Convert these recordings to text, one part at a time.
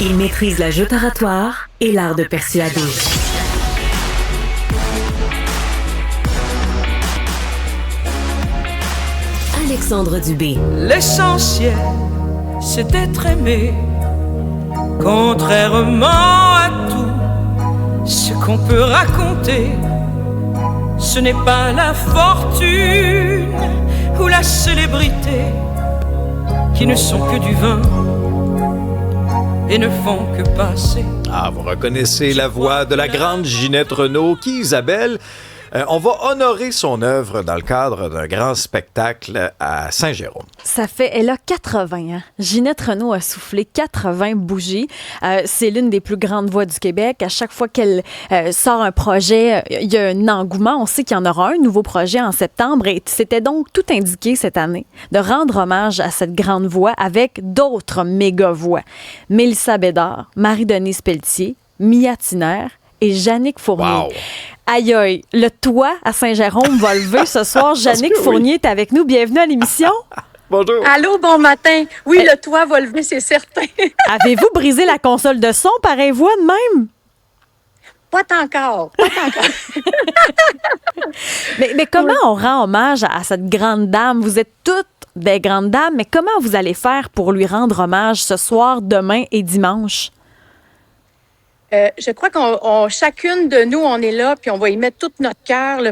Il maîtrise la joute oratoire et l'art de persuader. Alexandre Dubé. L'essentiel, c'est d'être aimé, contrairement à tout ce qu'on peut raconter. Ce n'est pas la fortune ou la célébrité qui ne sont que du vin et ne font que passer. Ah, vous reconnaissez la voix de la grande Ginette Renault qui, Isabelle, on va honorer son œuvre dans le cadre d'un grand spectacle à Saint-Jérôme. Elle a 80 ans. Ginette Renault a soufflé 80 bougies. C'est l'une des plus grandes voix du Québec. À chaque fois qu'elle sort un projet, il y a un engouement. On sait qu'il y en aura un nouveau projet en septembre et c'était donc tout indiqué cette année de rendre hommage à cette grande voix avec d'autres méga voix. Mélissa Bédard, Marie-Denise Pelletier, Mia Tiner et Jannick Fournier. Wow. Aïe aïe, le toit à Saint-Jérôme va lever ce soir. Jannick Fournier est avec nous. Bienvenue à l'émission. Bonjour. Allô, bon matin. Oui, le toit va lever, c'est certain. Avez-vous brisé la console de son pareille voix de même? Pas encore. Mais comment on rend hommage à cette grande dame? Vous êtes toutes des grandes dames, mais comment vous allez faire pour lui rendre hommage ce soir, demain et dimanche? Je crois qu'on chacune de nous, on est là, puis on va y mettre tout notre cœur,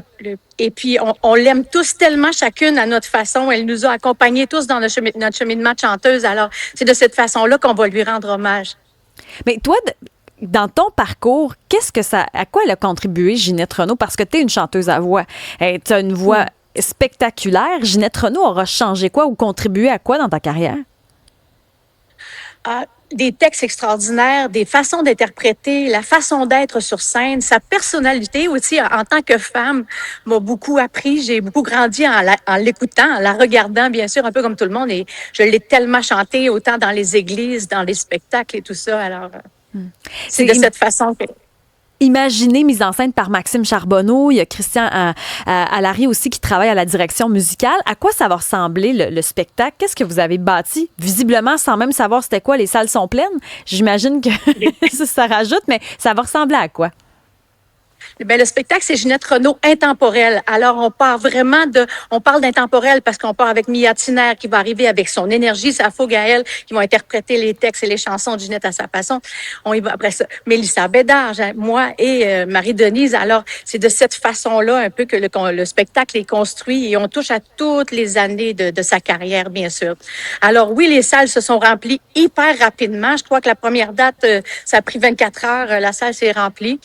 et puis on l'aime tous tellement, chacune à notre façon. Elle nous a accompagnés tous dans notre cheminement de chanteuse. Alors, c'est de cette façon-là qu'on va lui rendre hommage. Mais toi, dans ton parcours, à quoi elle a contribué, Ginette Renault? Parce que tu es une chanteuse à voix. Tu as une voix spectaculaire. Ginette Renault aura changé quoi ou contribué à quoi dans ta carrière? Des textes extraordinaires, des façons d'interpréter, la façon d'être sur scène, sa personnalité aussi en tant que femme m'a beaucoup appris. J'ai beaucoup grandi en l'écoutant, en la regardant, bien sûr, un peu comme tout le monde. Et je l'ai tellement chanté, autant dans les églises, dans les spectacles et tout ça. Alors, c'est de cette façon que... Imaginé, mise en scène par Maxime Charbonneau. Il y a Christian Allary aussi qui travaille à la direction musicale. À quoi ça va ressembler le spectacle? Qu'est-ce que vous avez bâti? Visiblement, sans même savoir c'était quoi, les salles sont pleines. J'imagine que ça rajoute, mais ça va ressembler à quoi? Bien, le spectacle, c'est Ginette Renault intemporelle. Alors, on parle d'intemporel parce qu'on part avec Mia Tiner qui va arriver avec son énergie, sa fougue à elle, qui vont interpréter les textes et les chansons de Ginette à sa façon. On y va après ça. Mélissa Bédard, moi et Marie-Denise. Alors, c'est de cette façon-là un peu que le spectacle est construit et on touche à toutes les années de sa carrière, bien sûr. Alors, oui, les salles se sont remplies hyper rapidement. Je crois que la première date, ça a pris 24 heures. La salle s'est remplie.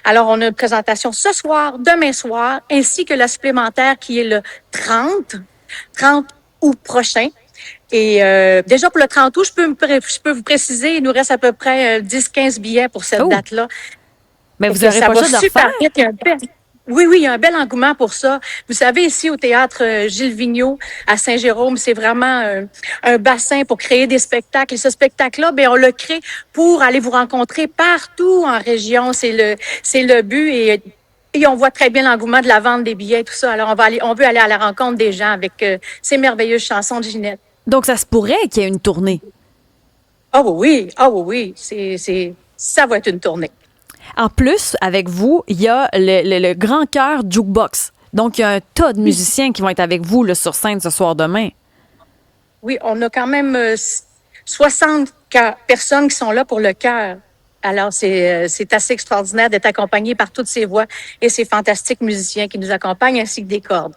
Alors, on a une présentation ce soir, demain soir, ainsi que la supplémentaire qui est le 30 août prochain. Et déjà, pour le 30 août, je peux vous préciser, il nous reste à peu près 10-15 billets pour cette date-là. Mais vous n'aurez pas le choix de refaire? Oui, il y a un bel engouement pour ça. Vous savez, ici au théâtre Gilles Vigneault à Saint-Jérôme, c'est vraiment un bassin pour créer des spectacles. Et ce spectacle-là, on le crée pour aller vous rencontrer partout en région. C'est le but et on voit très bien l'engouement de la vente des billets, tout ça. Alors, on veut aller à la rencontre des gens avec ces merveilleuses chansons de Ginette. Donc, ça se pourrait qu'il y ait une tournée? Ah oui. Ça va être une tournée. En plus, avec vous, il y a le Grand Cœur Jukebox. Donc, il y a un tas de musiciens qui vont être avec vous là, sur scène ce soir demain. Oui, on a quand même 60 personnes qui sont là pour le chœur. Alors, c'est assez extraordinaire d'être accompagné par toutes ces voix et ces fantastiques musiciens qui nous accompagnent, ainsi que des cordes.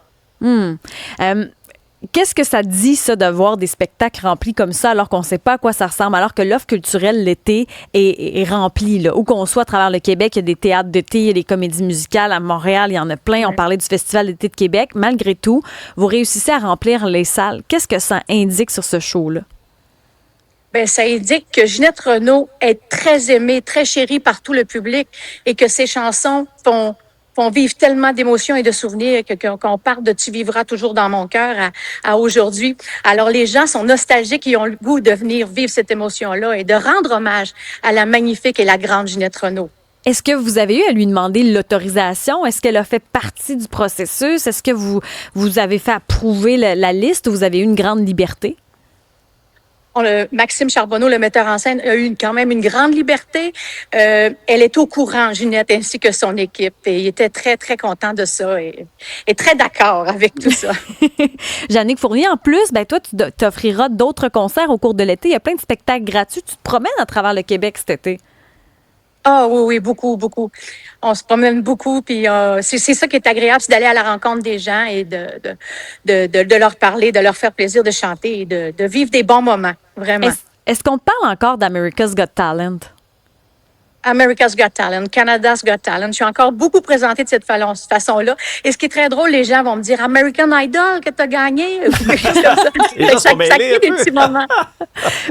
Qu'est-ce que ça dit, ça, de voir des spectacles remplis comme ça, alors qu'on ne sait pas à quoi ça ressemble, alors que l'offre culturelle l'été est remplie, là, où qu'on soit à travers le Québec, il y a des théâtres d'été, il y a des comédies musicales. À Montréal, il y en a plein. On parlait du Festival d'été de Québec. Malgré tout, vous réussissez à remplir les salles. Qu'est-ce que ça indique sur ce show-là? Bien, ça indique que Ginette Renault est très aimée, très chérie par tout le public et que ses chansons font vivre tellement d'émotions et de souvenirs qu'on part de « Tu vivras toujours dans mon cœur » à aujourd'hui. Alors, les gens sont nostalgiques et ont le goût de venir vivre cette émotion-là et de rendre hommage à la magnifique et la grande Ginette Renault. Est-ce que vous avez eu à lui demander l'autorisation? Est-ce qu'elle a fait partie du processus? Est-ce que vous avez fait approuver la liste ou vous avez eu une grande liberté? Maxime Charbonneau, le metteur en scène, a eu quand même une grande liberté. Elle est au courant, Ginette, ainsi que son équipe. Et il était très, très content de ça et très d'accord avec tout ça. Jannick Fournier, en plus, ben toi, tu t'offriras d'autres concerts au cours de l'été. Il y a plein de spectacles gratuits. Tu te promènes à travers le Québec cet été. Ah oui, oui, beaucoup, beaucoup. On se promène beaucoup, puis c'est ça qui est agréable, c'est d'aller à la rencontre des gens et de leur parler, de leur faire plaisir de chanter et de vivre des bons moments, vraiment. Est-ce qu'on te parle encore d'America's Got Talent? America's Got Talent, Canada's Got Talent. Je suis encore beaucoup présentée de cette façon-là. Et ce qui est très drôle, les gens vont me dire American Idol que t'as gagné. Ça crée des petits moments.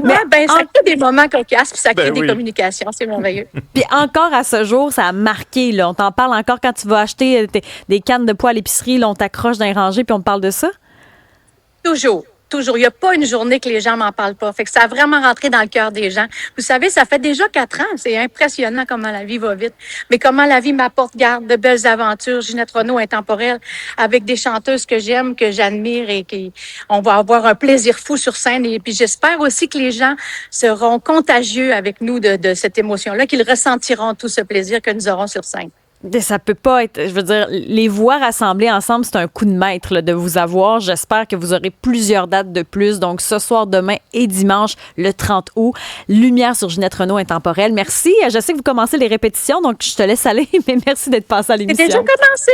Mais ça crée des moments cocasses, puis ça crée des communications. C'est merveilleux. Puis encore à ce jour, ça a marqué. Là. On t'en parle encore quand tu vas acheter des cannes de poids à l'épicerie. Là, on t'accroche dans les rangées, puis on te parle de ça? Toujours. Toujours. Il n'y a pas une journée que les gens m'en parlent pas. Fait que ça a vraiment rentré dans le cœur des gens. Vous savez, ça fait déjà 4 ans. C'est impressionnant comment la vie va vite. Mais comment la vie m'apporte, garde de belles aventures. Ginette Renault intemporelle avec des chanteuses que j'aime, que j'admire et on va avoir un plaisir fou sur scène. Et puis j'espère aussi que les gens seront contagieux avec nous de cette émotion-là, qu'ils ressentiront tout ce plaisir que nous aurons sur scène. Ça peut pas être, je veux dire, les voix rassemblées ensemble, c'est un coup de maître là, de vous avoir. J'espère que vous aurez plusieurs dates de plus. Donc, ce soir, demain et dimanche, le 30 août, Lumière sur Ginette Renault intemporelle. Merci. Je sais que vous commencez les répétitions, donc je te laisse aller, mais merci d'être passé à l'émission. C'est déjà commencé!